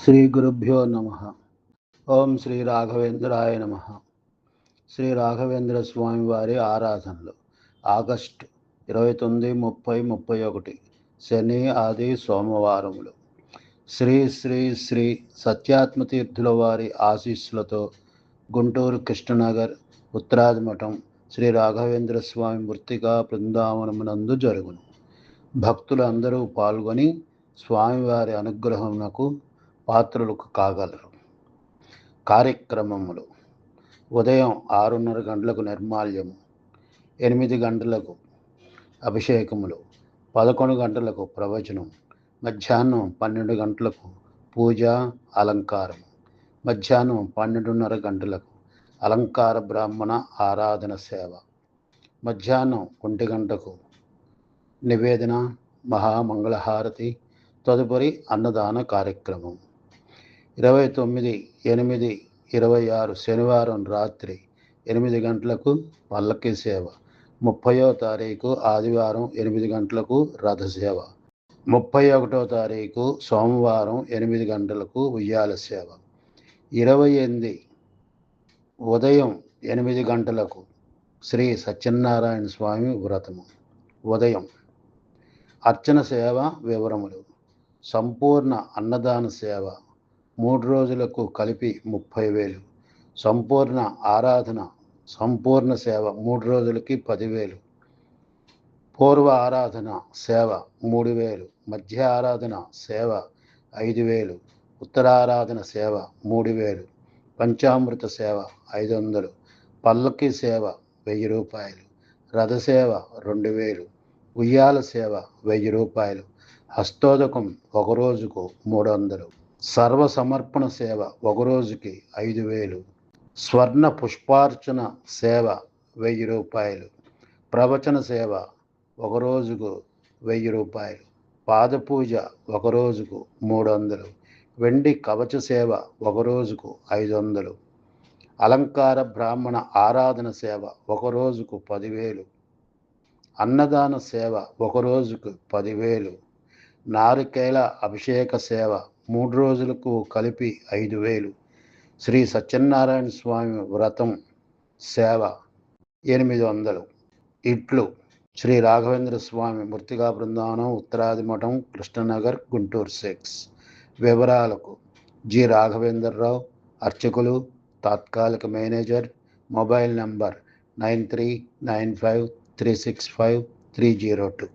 శ్రీ గురుభ్యో నమ. ఓం శ్రీ రాఘవేంద్రాయ నమ. శ్రీ రాఘవేంద్ర స్వామి వారి ఆరాధనలు ఆగస్టు 29, 30, 31 శని, ఆది, సోమవారములు. శ్రీ శ్రీ శ్రీ సత్యాత్మతీర్థుల వారి ఆశీస్సులతో గుంటూరు కృష్ణనగర్ ఉత్తరాది మఠం శ్రీ రాఘవేంద్ర స్వామి మృత్తికా బృందావనమునందు జరుగును. భక్తులు అందరూ పాల్గొని స్వామివారి అనుగ్రహమునకు పాత్రులకు కాగలరు. కార్యక్రమములు: ఉదయం 6:30 గంటలకు నిర్మాల్యము, 8 గంటలకు అభిషేకములు, 11 గంటలకు ప్రవచనం, మధ్యాహ్నం 12 గంటలకు పూజ అలంకారము, మధ్యాహ్నం 12:30 గంటలకు అలంకార బ్రాహ్మణ ఆరాధన సేవ, మధ్యాహ్నం 1 గంటకు నివేదన మహామంగళహారతి, తదుపరి అన్నదాన కార్యక్రమం. 29/8/26 శనివారం రాత్రి 8 గంటలకు పల్లకి సేవ, 30వ తారీఖు ఆదివారం 8 గంటలకు రథసేవ, 31వ తారీఖు సోమవారం 8 గంటలకు ఉయ్యాల సేవ, 28 ఉదయం 8 గంటలకు శ్రీ సత్యనారాయణ స్వామి వ్రతము. ఉదయం అర్చన సేవ వివరములు: సంపూర్ణ అన్నదాన సేవ 3 రోజులకు కలిపి 30,000, సంపూర్ణ ఆరాధన సంపూర్ణ సేవ 3 రోజులకి 10,000, పూర్వ ఆరాధన సేవ 3,000, మధ్య ఆరాధన సేవ 5,000, ఉత్తరారాధన సేవ 3,000, పంచామృత సేవ 500, పల్లకి సేవ 1,000 రూపాయలు, రథసేవ 2,000, ఉయ్యాల సేవ 1,000 రూపాయలు, హస్తోదకం ఒక రోజుకు 300, సర్వ సమర్పణ సేవ ఒక రోజుకి 5,000, స్వర్ణ పుష్పార్చన సేవ 1,000 రూపాయలు, ప్రవచన సేవ ఒక రోజుకు 1,000 రూపాయలు, పాదపూజ ఒక రోజుకు 300, వెండి కవచ సేవ ఒక రోజుకు 500, అలంకార బ్రాహ్మణ ఆరాధన సేవ ఒక రోజుకు 10,000, అన్నదాన సేవ ఒక రోజుకు 10,000, నారికేళ అభిషేక సేవ 3 రోజులకు కలిపి 5,000, శ్రీ సత్యనారాయణ స్వామి వ్రతం సేవ 800. ఇట్లు శ్రీ రాఘవేంద్ర స్వామి మృత్తికా బృందావనం, ఉత్తరాది మఠం, కృష్ణనగర్, గుంటూరు 6. వివరాలకు జి. రాఘవేంద్రరావు, అర్చకులు, తాత్కాలిక మేనేజర్, మొబైల్ నంబర్ 9395365302.